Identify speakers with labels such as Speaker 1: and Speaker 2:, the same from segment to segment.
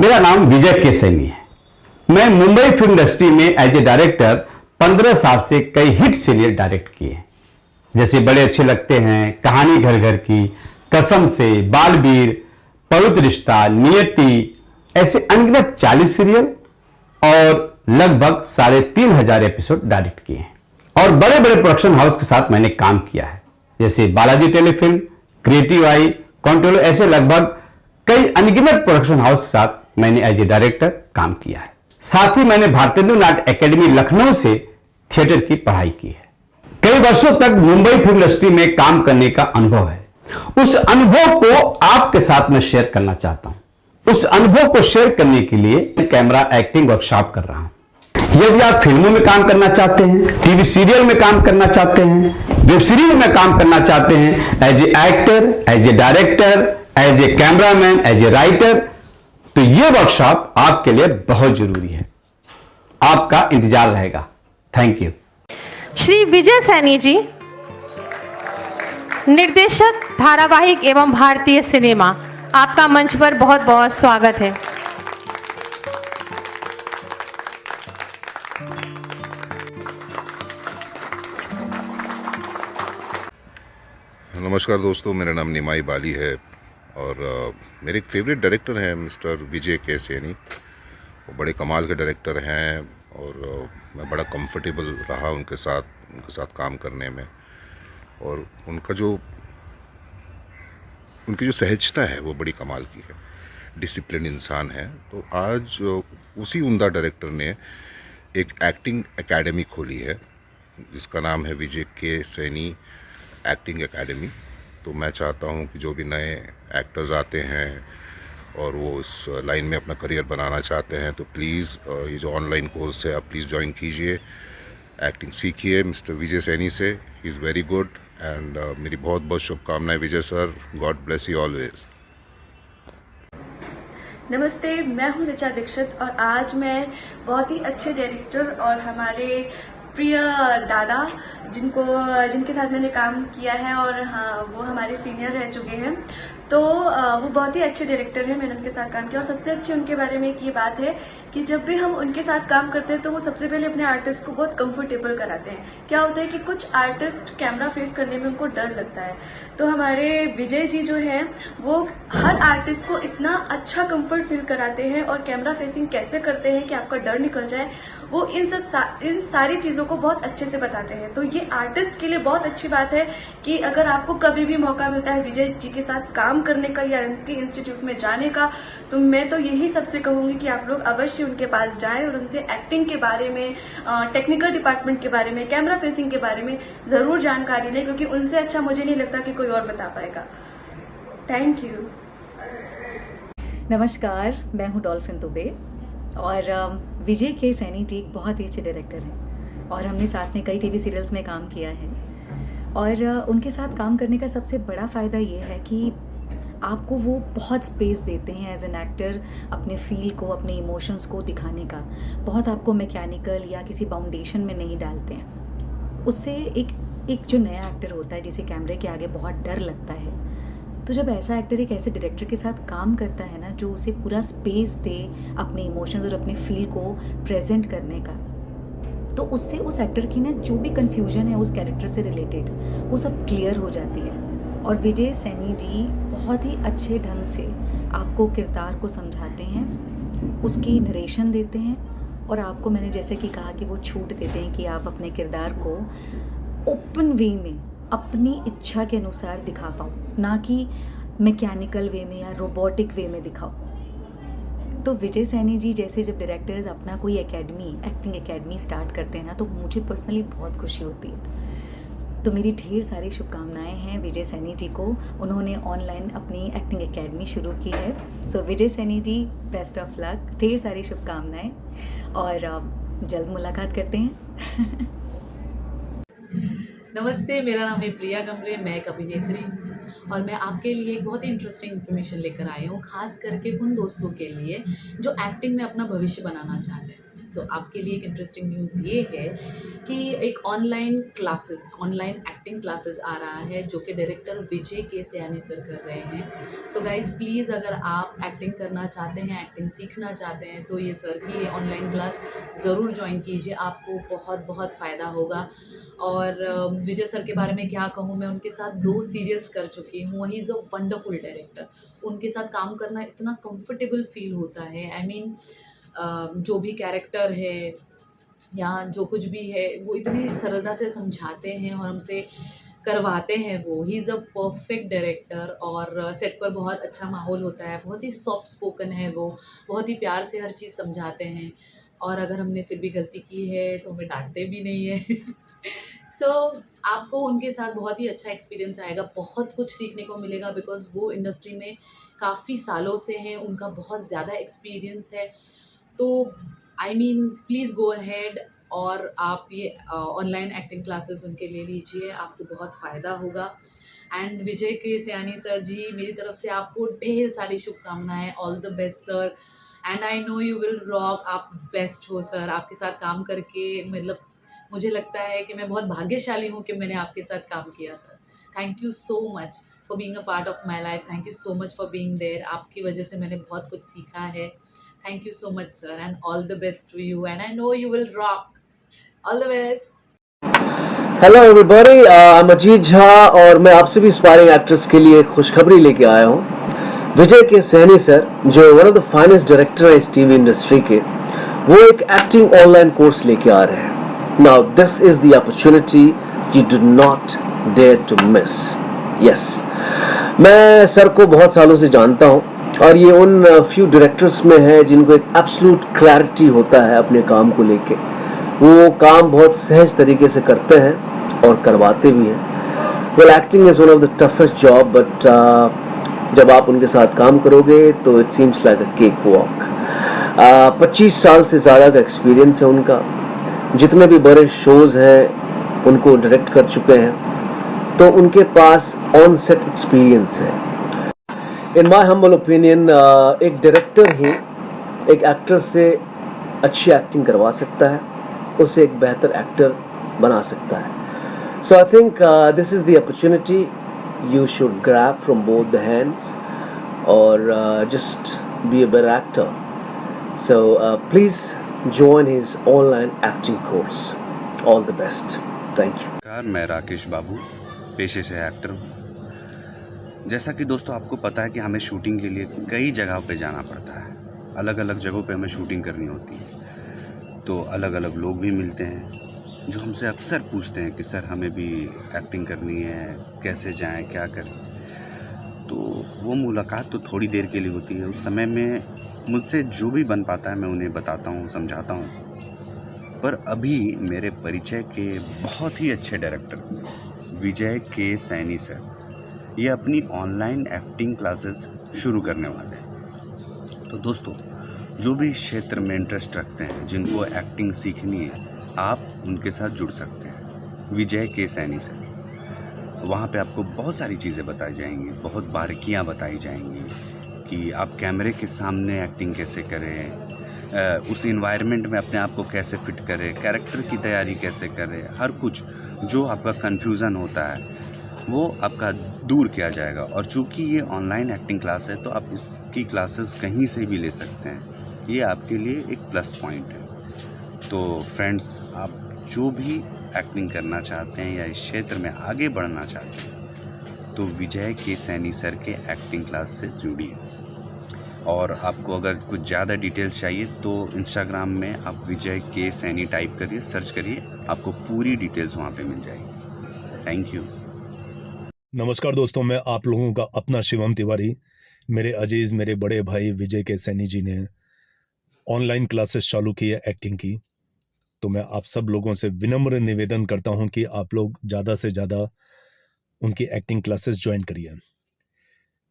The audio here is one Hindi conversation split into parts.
Speaker 1: मेरा नाम विजय के सैनी है। मैं मुंबई फिल्म इंडस्ट्री में एज ए डायरेक्टर 15 साल से कई हिट सीरियल डायरेक्ट किए, जैसे बड़े अच्छे लगते हैं, कहानी घर घर की, कसम से, बालवीर, पवित्र रिश्ता, नियति, ऐसे अनगिनत 40 सीरियल और लगभग 3,500 एपिसोड डायरेक्ट किए हैं। और बड़े बड़े प्रोडक्शन हाउस के साथ मैंने काम किया है, जैसे Balaji telefilm, creative I, control, ऐसे लगभग कई अनगिनत प्रोडक्शन हाउस के साथ मैंने एज ए डायरेक्टर काम किया है। साथ ही मैंने भारतीय नाट्य एकेडमी लखनऊ से थिएटर की पढ़ाई की है। कई वर्षों तक मुंबई फिल्म इंडस्ट्री में काम करने का अनुभव है। उस अनुभव को आपके साथ मैं शेयर करना चाहता हूं। उस अनुभव को शेयर करने के लिए कैमरा एक्टिंग वर्कशॉप कर रहा हूं। यदि आप फिल्मों में काम करना चाहते हैं, टीवी सीरियल में काम करना चाहते हैं, वेब सीरीज में काम करना चाहते हैं, as a actor, as a director, as a cameraman, as a writer, तो यह वर्कशॉप आपके लिए बहुत जरूरी है। आपका इंतजार रहेगा। Thank you.
Speaker 2: श्री विजय सैनी जी, निर्देशक धारावाहिक एवं भारतीय सिनेमा, आपका मंच पर बहुत बहुत स्वागत है।
Speaker 3: नमस्कार दोस्तों, मेरा नाम निमाई बाली है और मेरे एक फेवरेट डायरेक्टर हैं मिस्टर विजय के सैनी। वो बड़े कमाल के डायरेक्टर हैं और मैं बड़ा कंफर्टेबल रहा उनके साथ काम करने में। और उनकी जो सहजता है वो बड़ी कमाल की है। डिसिप्लिन इंसान है। तो आज उसी उम्दा डायरेक्टर ने एक एक्टिंग एकेडमी खोली है जिसका नाम है विजय के सैनी एक्टिंग एकेडमी। तो मैं चाहता हूं कि जो भी नए एक्टर्स आते हैं और वो इस लाइन में अपना करियर बनाना चाहते हैं तो प्लीज़ ये जो ऑनलाइन कोर्स है आप प्लीज़ ज्वाइन कीजिए, एक्टिंग सीखिए मिस्टर विजय सैनी से। He is very good and मेरी बहुत बहुत शुभकामनाएं Vijay sir. God bless you always.
Speaker 4: नमस्ते, मैं हूं ऋचा दीक्षित और आज मैं बहुत ही अच्छे डायरेक्टर और हमारे प्रिय दादा जिनके साथ मैंने काम किया है और हाँ, वो हमारे सीनियर रह चुके हैं, तो वो बहुत ही अच्छे डायरेक्टर हैं। मैंने उनके साथ काम किया और सबसे अच्छी उनके बारे में एक ये बात है कि जब भी हम उनके साथ काम करते हैं तो वो सबसे पहले अपने आर्टिस्ट को बहुत कंफर्टेबल कराते हैं। क्या होता है कि कुछ आर्टिस्ट कैमरा फेस करने में उनको डर लगता है, तो हमारे विजय जी जो हैं वो हर आर्टिस्ट को इतना अच्छा कंफर्ट फील कराते हैं और कैमरा फेसिंग कैसे करते हैं कि आपका डर निकल जाए, वो इन सारी चीजों को बहुत अच्छे से बताते हैं। तो ये आर्टिस्ट के लिए बहुत अच्छी बात है कि अगर आपको कभी भी मौका मिलता है विजय जी के साथ काम करने का या उनके इंस्टीट्यूट में जाने का, तो मैं तो यही सबसे कहूंगी कि आप लोग अवश्य उनके पास जाएं और उनसे एक्टिंग के बारे में, टेक्निकल डिपार्टमेंट के बारे में, कैमरा फेसिंग के बारे में जरूर जानकारी लें, क्योंकि उनसे अच्छा मुझे नहीं लगता कि कोई और बता पाएगा। Thank you.
Speaker 5: नमस्कार, मैं हूँ डॉल्फिन दुबे और विजय के सैनी जी एक बहुत ही अच्छे डायरेक्टर हैं और हमने साथ में कई टीवी सीरियल्स में काम किया है। और उनके साथ काम करने का सबसे बड़ा फ़ायदा ये है कि आपको वो बहुत स्पेस देते हैं एज एन एक्टर अपने फील को, अपने इमोशंस को दिखाने का। बहुत आपको मैकेनिकल या किसी बाउंडेशन में नहीं डालते हैं। उससे एक जो नया एक्टर होता है जिसे कैमरे के आगे बहुत डर लगता है, तो जब ऐसा एक्टर एक ऐसे डायरेक्टर के साथ काम करता है ना, जो उसे पूरा स्पेस दे अपने इमोशंस और अपने फील को प्रेजेंट करने का, तो उससे उस एक्टर की ना जो भी कन्फ्यूजन है उस कैरेक्टर से रिलेटेड वो सब क्लियर हो जाती है। और विजय सैनी जी बहुत ही अच्छे ढंग से आपको किरदार को समझाते हैं, उसकी नरेशन देते हैं और आपको, मैंने जैसे कि कहा कि वो छूट देते हैं कि आप अपने किरदार को ओपन वे में अपनी इच्छा के अनुसार दिखा पाओ, ना कि मैकेनिकल वे में या रोबोटिक वे में दिखाओ। तो विजय सैनी जी जैसे जब डायरेक्टर्स अपना कोई एकेडमी, एक्टिंग एकेडमी स्टार्ट करते हैं ना, तो मुझे पर्सनली बहुत खुशी होती है। तो मेरी ढेर सारी शुभकामनाएं हैं विजय सैनी जी को। उन्होंने ऑनलाइन अपनी एक्टिंग एकेडमी शुरू की है। सो विजय सैनी जी, बेस्ट ऑफ लक, ढेर सारी शुभकामनाएं और जल्द मुलाकात करते हैं।
Speaker 6: नमस्ते, मेरा नाम है प्रिया गमरे, मैं एक अभिनेत्री और मैं आपके लिए एक बहुत ही इंटरेस्टिंग इन्फॉर्मेशन लेकर आई हूँ, खास करके उन दोस्तों के लिए जो एक्टिंग में अपना भविष्य बनाना चाहते हैं। तो आपके लिए एक इंटरेस्टिंग न्यूज़ ये है कि एक ऑनलाइन एक्टिंग क्लासेस आ रहा है जो कि डायरेक्टर विजय के सयानी सर कर रहे हैं। सो गाइज़ प्लीज़ अगर आप एक्टिंग करना चाहते हैं, एक्टिंग सीखना चाहते हैं तो ये सर की ऑनलाइन क्लास ज़रूर ज्वाइन कीजिए, आपको बहुत बहुत फ़ायदा होगा। और विजय सर के बारे में क्या कहूँ, मैं उनके साथ 2 सीरियल्स कर चुकी हूँ। He is a wonderful director. उनके साथ काम करना इतना कंफर्टेबल फ़ील होता है। आई मीन जो भी कैरेक्टर है या जो कुछ भी है वो इतनी सरलता से समझाते हैं और हमसे करवाते हैं वो। He is a perfect director और सेट पर बहुत अच्छा माहौल होता है, बहुत ही सॉफ्ट स्पोकन है वो, बहुत ही प्यार से हर चीज़ समझाते हैं और अगर हमने फिर भी गलती की है तो हमें डाँटते भी नहीं है। सो आपको उनके साथ बहुत ही अच्छा एक्सपीरियंस आएगा, बहुत कुछ सीखने को मिलेगा बिकॉज़ वो इंडस्ट्री में काफ़ी सालों से हैं, उनका बहुत ज़्यादा एक्सपीरियंस है। तो I mean please go ahead और आप ये ऑनलाइन एक्टिंग क्लासेस उनके ले लीजिए, आपको बहुत फ़ायदा होगा। एंड विजय के सयानी सर जी, मेरी तरफ से आपको ढेर सारी शुभकामनाएँ। All the best sir and I know you will rock. आप बेस्ट हो सर, आपके साथ काम करके मतलब मुझे लगता है कि मैं बहुत भाग्यशाली हूँ कि मैंने आपके साथ काम किया sir. Thank you so much for being a part of my life. Thank you so much for being there. आपकी वजह से मैंने बहुत कुछ सीखा है। Thank you so much sir and all the best to you and I know you will rock. All the best.
Speaker 7: Hello everybody, I'm Ajit Jha और मैं आपसे भी एस्पायरिंग एक्ट्रेस के लिए खुशखबरी लेके आया हूँ। विजय के सहनी सर, जो one of the finest director है इस टीवी इंडस्ट्री के, वो एक एक्टिंग ऑनलाइन कोर्स लेके आ रहे हैं। Now this is the opportunity you do not dare to miss. Yes, मैं सर को बहुत सालों से जानता हूँ और ये उन फ्यू डायरेक्टर्स में है जिनको एक एब्सोल्यूट क्लैरिटी होता है अपने काम को लेके। वो काम बहुत सहज तरीके से करते हैं और करवाते भी हैं। Well, acting is one of the toughest job, but जब आप उनके साथ काम करोगे तो it seems like a cake walk. 25 साल से ज़्यादा का एक्सपीरियंस है उनका। जितने भी बड़े शोज़ हैं उनको डायरेक्ट कर चुके हैं, तो उनके पास ऑन सेट एक्सपीरियंस है। इन माई हम्बल ओपिनियन, एक डायरेक्टर ही एक एक्टर से अच्छी एक्टिंग करवा सकता है, उसे एक बेहतर एक्टर बना सकता है। So I think this is the opportunity you should grab from both the hands और just be a better actor. So please join his online acting course. All the best. Thank you.
Speaker 8: नमस्कार, मैं राकेश बाबू, पेशे से एक्टर हूँ। जैसा कि दोस्तों आपको पता है कि हमें शूटिंग के लिए कई जगह पे जाना पड़ता है, अलग अलग जगहों पे हमें शूटिंग करनी होती है, तो अलग अलग लोग भी मिलते हैं जो हमसे अक्सर पूछते हैं कि सर हमें भी एक्टिंग करनी है, कैसे जाएं, क्या करें। तो वो मुलाकात तो थोड़ी देर के लिए होती है, उस समय में मुझसे जो भी बन पाता है मैं उन्हें बताता हूँ, समझाता हूँ। पर अभी मेरे परिचय के बहुत ही अच्छे डायरेक्टर विजय के सैनी सर, ये अपनी ऑनलाइन एक्टिंग क्लासेस शुरू करने वाले हैं। तो दोस्तों, जो भी क्षेत्र में इंटरेस्ट रखते हैं, जिनको एक्टिंग सीखनी है, आप उनके साथ जुड़ सकते हैं। विजय के सैनी सर, वहाँ पे आपको बहुत सारी चीज़ें बताई जाएंगी, बहुत बारीकियाँ बताई जाएंगी कि आप कैमरे के सामने एक्टिंग कैसे करें, उस इन्वायरमेंट में अपने आप को कैसे फिट करें, कैरेक्टर की तैयारी कैसे करें। हर कुछ जो आपका कन्फ्यूज़न होता है वो आपका दूर किया जाएगा। और चूँकि ये ऑनलाइन एक्टिंग क्लास है तो आप इसकी क्लासेस कहीं से भी ले सकते हैं, ये आपके लिए एक प्लस पॉइंट है। तो फ्रेंड्स, आप जो भी एक्टिंग करना चाहते हैं या इस क्षेत्र में आगे बढ़ना चाहते हैं तो विजय के सैनी सर के एक्टिंग क्लास से जुड़िए। और आपको अगर कुछ ज़्यादा डिटेल्स चाहिए तो इंस्टाग्राम में आप विजय के सैनी टाइप करिए, सर्च करिए, आपको पूरी डिटेल्स वहाँ पे मिल जाएगी। Thank you.
Speaker 9: नमस्कार दोस्तों, मैं आप लोगों का अपना शिवम तिवारी। मेरे अजीज़, मेरे बड़े भाई विजय के सैनी जी ने ऑनलाइन क्लासेस चालू की है एक्टिंग की, तो मैं आप सब लोगों से विनम्र निवेदन करता हूं कि आप लोग ज़्यादा से ज़्यादा उनकी एक्टिंग क्लासेस ज्वाइन करिए।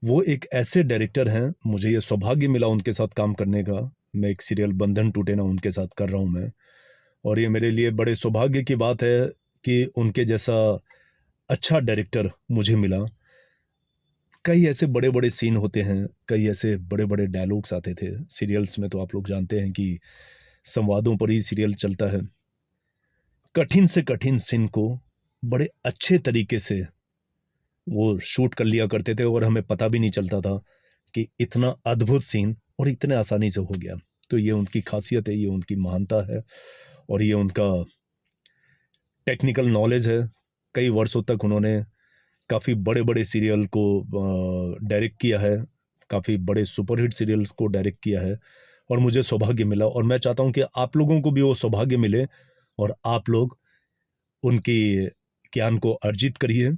Speaker 9: वो एक ऐसे डायरेक्टर हैं, मुझे ये सौभाग्य मिला उनके साथ काम करने का। मैं एक सीरियल बंधन टूटे ना उनके साथ कर रहा हूँ मैं, और ये मेरे लिए बड़े सौभाग्य की बात है कि उनके जैसा अच्छा डायरेक्टर मुझे मिला। कई ऐसे बड़े बड़े सीन होते हैं, कई ऐसे बड़े बड़े डायलॉग्स आते थे सीरियल्स में, तो आप लोग जानते हैं कि संवादों पर ही सीरियल चलता है। कठिन से कठिन सीन को बड़े अच्छे तरीके से वो शूट कर लिया करते थे और हमें पता भी नहीं चलता था कि इतना अद्भुत सीन और इतने आसानी से हो गया। तो ये उनकी खासियत है, ये उनकी महानता है और ये उनका टेक्निकल नॉलेज है। कई वर्षों तक उन्होंने काफ़ी बड़े बड़े सीरियल को डायरेक्ट किया है, काफ़ी बड़े सुपरहिट सीरियल्स को डायरेक्ट किया है और मुझे सौभाग्य मिला और मैं चाहता हूँ कि आप लोगों को भी वो सौभाग्य मिले और आप लोग उनकी ज्ञान को अर्जित करिए।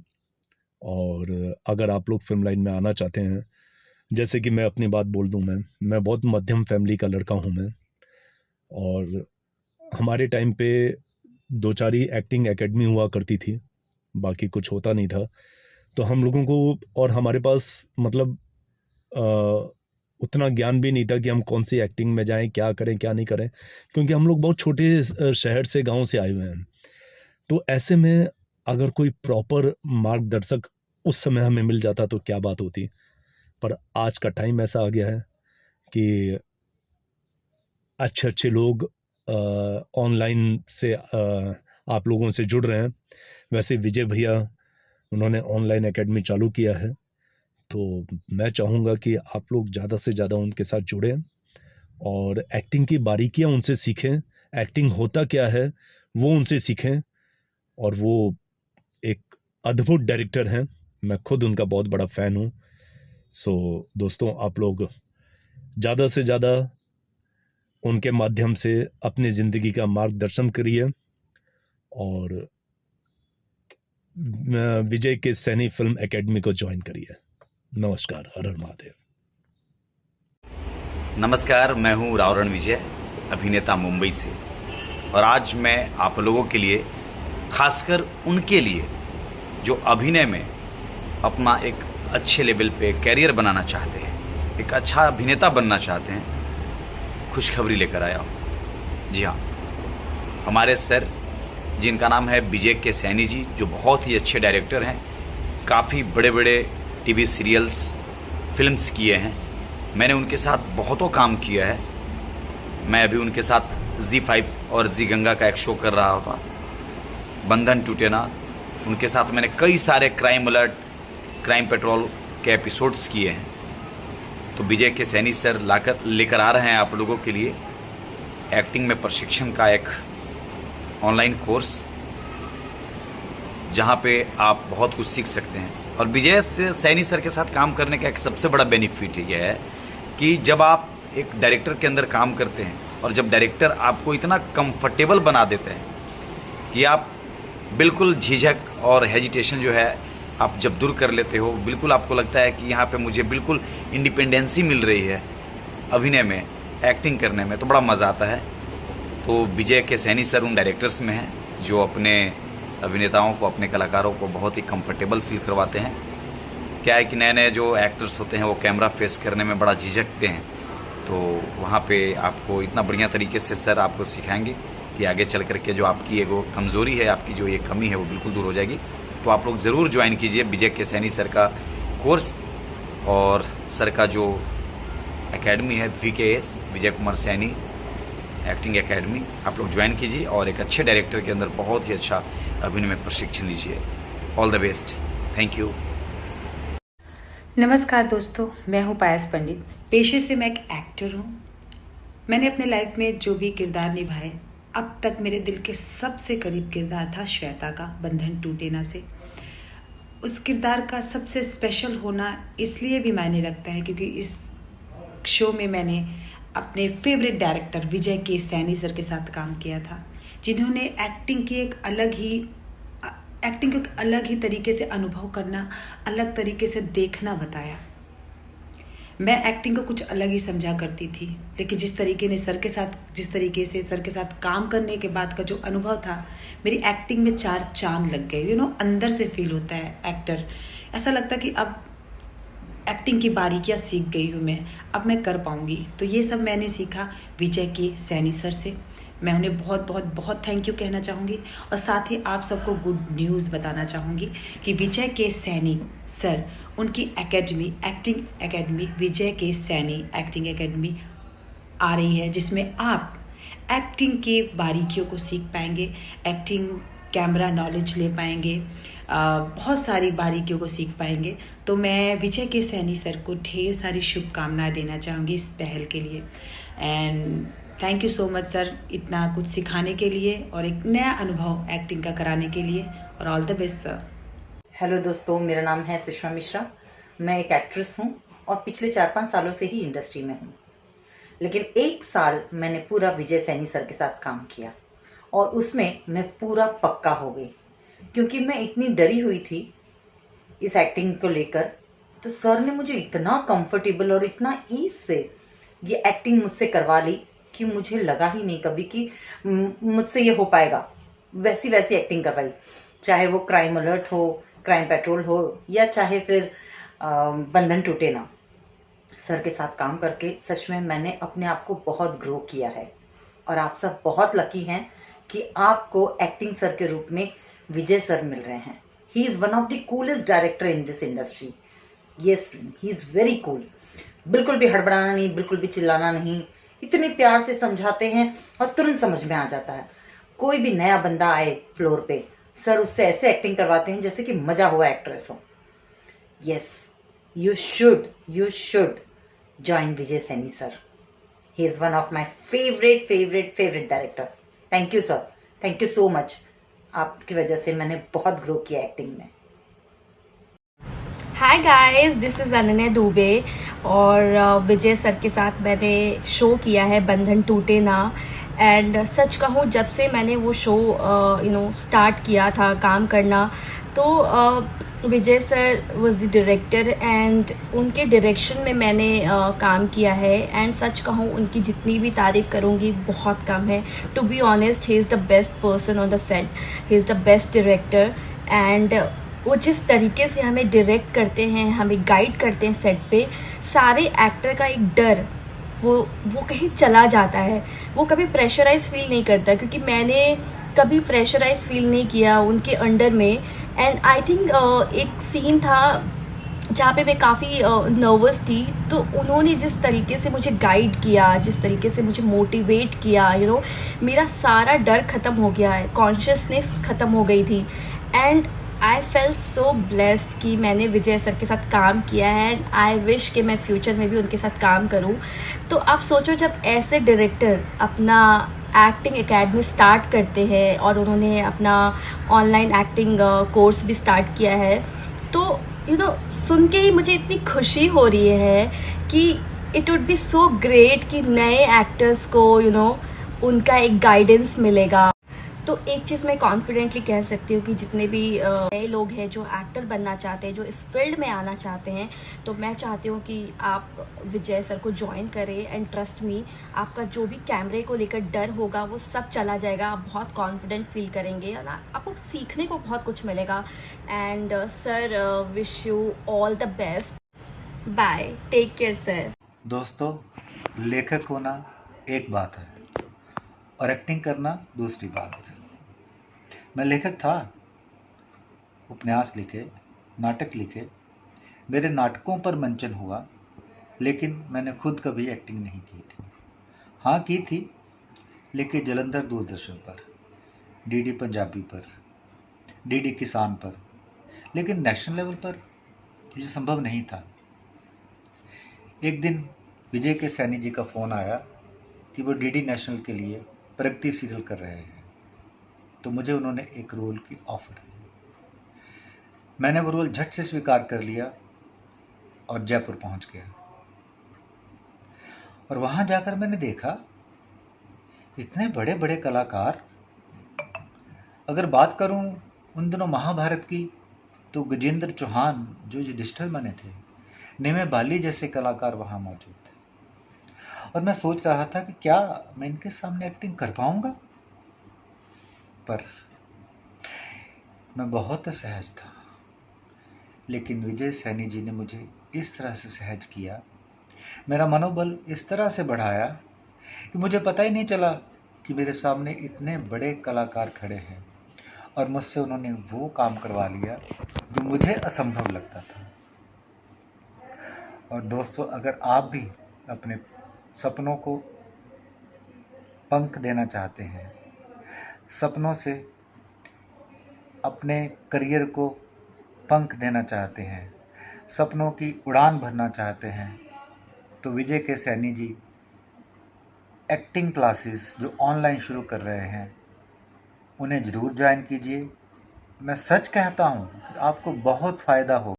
Speaker 9: और अगर आप लोग फिल्म लाइन में आना चाहते हैं, जैसे कि मैं अपनी बात बोल दूं, मैं बहुत मध्यम फैमिली का लड़का हूं मैं, और हमारे टाइम पे 2-4 ही एक्टिंग एकेडमी हुआ करती थी, बाकी कुछ होता नहीं था। तो हम लोगों को और हमारे पास मतलब उतना ज्ञान भी नहीं था कि हम कौन सी एक्टिंग में जाएं, क्या करें क्या नहीं करें, क्योंकि हम लोग बहुत छोटे शहर से, गांव से आए हुए हैं। तो ऐसे में अगर कोई प्रॉपर मार्गदर्शक उस समय हमें मिल जाता तो क्या बात होती। पर आज का टाइम ऐसा आ गया है कि अच्छे अच्छे लोग ऑनलाइन से आप लोगों से जुड़ रहे हैं। वैसे विजय भैया उन्होंने ऑनलाइन एकेडमी चालू किया है, तो मैं चाहूँगा कि आप लोग ज़्यादा से ज़्यादा उनके साथ जुड़ें और एक्टिंग की बारीकियाँ उनसे सीखें, एक्टिंग होता क्या है वो उनसे सीखें। और वो एक अद्भुत डायरेक्टर हैं, मैं खुद उनका बहुत बड़ा फ़ैन हूँ। सो दोस्तों, आप लोग ज़्यादा से ज़्यादा उनके माध्यम से अपनी ज़िंदगी का मार्गदर्शन करिए और विजय के सैनी फिल्म एकेडमी को ज्वाइन करिए। नमस्कार, हर हर महादेव।
Speaker 10: नमस्कार, मैं हूँ रावरण विजय, अभिनेता मुंबई से, और आज मैं आप लोगों के लिए, खासकर उनके लिए जो अभिनय में अपना एक अच्छे लेवल पे कैरियर बनाना चाहते हैं, एक अच्छा अभिनेता बनना चाहते हैं, खुशखबरी लेकर आया हूँ। जी हाँ, हमारे सर जिनका नाम है विजय के सैनी जी, जो बहुत ही अच्छे डायरेक्टर हैं, काफ़ी बड़े बड़े टीवी सीरियल्स, फिल्म्स किए हैं। मैंने उनके साथ बहुतों काम किया है। मैं अभी उनके साथ ZEE5 और जी गंगा का एक शो कर रहा था, बंधन टूटे ना। उनके साथ मैंने कई सारे क्राइम अलर्ट, क्राइम पेट्रोल के एपिसोड्स किए हैं। तो विजय के सैनी सर लेकर आ रहे हैं आप लोगों के लिए एक्टिंग में प्रशिक्षण का एक ऑनलाइन कोर्स, जहां पे आप बहुत कुछ सीख सकते हैं। और विजय से सैनी सर के साथ काम करने का एक सबसे बड़ा बेनिफिट ये है कि जब आप एक डायरेक्टर के अंदर काम करते हैं और जब डायरेक्टर आपको इतना कंफर्टेबल बना देते हैं कि आप बिल्कुल झिझक और हेजिटेशन जो है आप जब दूर कर लेते हो, बिल्कुल आपको लगता है कि यहाँ पे मुझे बिल्कुल इंडिपेंडेंसी मिल रही है अभिनय में, एक्टिंग करने में, तो बड़ा मज़ा आता है। तो विजय के सैनी सर उन डायरेक्टर्स में हैं जो अपने अभिनेताओं को, अपने कलाकारों को बहुत ही कंफर्टेबल फील करवाते हैं। क्या है कि नए नए जो एक्टर्स होते हैं वो कैमरा फेस करने में बड़ा झिझकते हैं, तो वहाँ पे आपको इतना बढ़िया तरीके से सर आपको सिखाएंगे कि आगे चल करके जो आपकी एगो कमज़ोरी है, आपकी जो ये कमी है, वो बिल्कुल दूर हो जाएगी। तो आप लोग ज़रूर ज्वाइन कीजिए विजय के सैनी सर का कोर्स। और सर का जो एकेडमी है VKS, Vijay Kumar Saini acting academy, आप लोग ज्वाइन कीजिए और एक अच्छे डायरेक्टर के अंदर बहुत ही अच्छा अभिनय में प्रशिक्षण लीजिए। All the best, thank you.
Speaker 11: नमस्कार दोस्तों, मैं हूँ पायस पंडित। पेशे से मैं एक एक्टर हूँ। मैंने अपने लाइफ में जो भी किरदार निभाए, अब तक मेरे दिल के सबसे करीब किरदार था श्वेता का, बंधन टूटे ना से। उस किरदार का सबसे स्पेशल होना इसलिए भी मायने रखता है क्योंकि इस शो में मैंने अपने फेवरेट डायरेक्टर विजय के सैनी सर के साथ काम किया था, जिन्होंने एक्टिंग को एक अलग ही तरीके से अनुभव करना, अलग तरीके से देखना बताया। मैं एक्टिंग को कुछ अलग ही समझा करती थी, लेकिन जिस तरीके से सर के साथ काम करने के बाद का जो अनुभव था, मेरी एक्टिंग में 4 चांद लग गए। अंदर से फील होता है एक्टर, ऐसा लगता कि अब एक्टिंग की बारीकियाँ सीख गई हूँ मैं, अब मैं कर पाऊँगी। तो ये सब मैंने सीखा विजय के सैनी सर से। मैं उन्हें बहुत बहुत बहुत थैंक यू कहना चाहूँगी और साथ ही आप सबको गुड न्यूज़ बताना चाहूँगी कि विजय के सैनी सर, उनकी एकेडमी, एक्टिंग एकेडमी, विजय के सैनी एक्टिंग एकेडमी आ रही है, जिसमें आप एक्टिंग के बारीकियों को सीख पाएंगे, एक्टिंग कैमरा नॉलेज ले पाएंगे, बहुत सारी बारीकियों को सीख पाएंगे। तो मैं विजय के सैनी सर को ढेर सारी शुभकामनाएं देना चाहूँगी इस पहल के लिए। And thank you so much sir, इतना कुछ सिखाने के लिए और एक नया अनुभव एक्टिंग का कराने के लिए, और all the best sir.
Speaker 12: Hello दोस्तों, मेरा नाम है सुषमा मिश्रा। मैं एक एक्ट्रेस हूँ और पिछले 4-5 सालों से ही इंडस्ट्री में हूँ, लेकिन 1 साल मैंने पूरा विजय सैनी सर के साथ काम किया और उसमें मैं पूरा पक्का हो गई, क्योंकि मैं इतनी डरी हुई थी इस एक्टिंग को लेकर। तो सर ने मुझे इतना कंफर्टेबल और इतना ईज से ये एक्टिंग मुझसे करवा ली कि मुझे लगा ही नहीं कभी कि मुझसे ये हो पाएगा। वैसी एक्टिंग करवाई, चाहे वो क्राइम अलर्ट हो, क्राइम पेट्रोल हो, या चाहे फिर बंधन टूटे ना। सर के साथ काम करके सच में मैंने अपने आप को बहुत ग्रो किया है, और आप सब बहुत लकी हैं कि आपको एक्टिंग सर के रूप में विजय सर मिल रहे हैं। He is one of the coolest director in this industry. Yes, he is very cool. बिल्कुल भी हड़बड़ाना नहीं, बिल्कुल भी चिल्लाना नहीं, इतने प्यार से समझाते हैं और तुरंत समझ में आ जाता है। कोई भी नया बंदा आए फ्लोर पे, सर उससे ऐसे एक्टिंग करवाते हैं जैसे कि मजा हुआ एक्ट्रेस हो। Yes, you should join Vijay Saini sir. He is one of my favourite director. Thank you sir, thank you so much. आपकी वजह से मैंने बहुत ग्रो किया एक्टिंग में।
Speaker 13: Hi guys, this is Ananya Dubey, और विजय सर के साथ मैंने शो किया है बंधन टूटे ना। एंड सच कहूँ, जब से मैंने वो शो स्टार्ट किया था काम करना, तो Vijay sir was the director and उनके डायरेक्शन में मैंने काम किया है। एंड सच कहूँ, उनकी जितनी भी तारीफ़ करूँगी बहुत कम है। To be honest, he is the best person on the set, he is the best director. And वो जिस तरीके से हमें डायरेक्ट करते हैं, हमें गाइड करते हैं सेट पे, सारे एक्टर का एक डर वो कहीं चला जाता है। वो कभी प्रेशराइज फील नहीं करता, क्योंकि मैंने कभी प्रेशराइज फील नहीं किया उनके अंडर में। एंड आई थिंक एक सीन था जहाँ पे मैं काफ़ी नर्वस थी, तो उन्होंने जिस तरीके से मुझे गाइड किया, जिस तरीके से मुझे मोटिवेट किया, मेरा सारा डर ख़त्म हो गया है, कॉन्शियसनेस ख़त्म हो गई थी। And I fail so blessed कि मैंने विजय सर के साथ काम किया है। एंड आई विश कि मैं फ्यूचर में भी उनके साथ काम करूं। तो आप सोचो, जब ऐसे डायरेक्टर अपना एक्टिंग एकेडमी स्टार्ट करते हैं और उन्होंने अपना ऑनलाइन एक्टिंग कोर्स भी स्टार्ट किया है, तो सुन के ही मुझे इतनी खुशी हो रही है कि it would be so great कि नए एक्टर्स को उनका एक गाइडेंस मिलेगा। तो एक चीज़ मैं कॉन्फिडेंटली कह सकती हूँ कि जितने भी नए लोग हैं जो एक्टर बनना चाहते हैं, जो इस फील्ड में आना चाहते हैं, तो मैं चाहती हूँ कि आप विजय सर को ज्वाइन करें। एंड ट्रस्ट मी, आपका जो भी कैमरे को लेकर डर होगा वो सब चला जाएगा। आप बहुत कॉन्फिडेंट फील करेंगे और आपको सीखने को बहुत कुछ मिलेगा। And sir, wish you all the best. Bye, take care sir.
Speaker 14: दोस्तों, लेखक होना एक बात है और एक्टिंग करना दूसरी बात। मैं लेखक था, उपन्यास लिखे, नाटक लिखे, मेरे नाटकों पर मंचन हुआ, लेकिन मैंने खुद कभी एक्टिंग नहीं की थी। हाँ, की थी, लेकिन जलंधर दूरदर्शन पर, डीडी पंजाबी पर, डीडी किसान पर, लेकिन नेशनल लेवल पर ये संभव नहीं था। एक दिन विजय के सैनी जी का फ़ोन आया कि वो डीडी नेशनल के लिए प्रगति सीरियल कर रहे हैं, तो मुझे उन्होंने एक रोल की ऑफ़र दी। मैंने वो रोल झट से स्वीकार कर लिया और जयपुर पहुंच गया। और वहां जाकर मैंने देखा इतने बड़े बड़े कलाकार। अगर बात करूं उन दिनों महाभारत की, तो गजेंद्र चौहान जो युधिष्ठिर बने थे, निमे बाली जैसे कलाकार वहां मौजूद थे। और मैं सोच रहा था कि क्या मैं इनके सामने एक्टिंग कर पाऊंगा, पर मैं बहुत सहज था। लेकिन विजय सैनी जी ने मुझे इस तरह से सहज किया, मेरा मनोबल इस तरह से बढ़ाया कि मुझे पता ही नहीं चला कि मेरे सामने इतने बड़े कलाकार खड़े हैं और मुझसे उन्होंने वो काम करवा लिया जो मुझे असंभव लगता था। और दोस्तों, अगर आप भी अपने सपनों को पंख देना चाहते हैं, सपनों से अपने करियर को पंख देना चाहते हैं, सपनों की उड़ान भरना चाहते हैं, तो विजय के सैनी जी एक्टिंग क्लासेस जो ऑनलाइन शुरू कर रहे हैं उन्हें ज़रूर ज्वाइन कीजिए। मैं सच कहता हूँ कि आपको बहुत फ़ायदा होगा।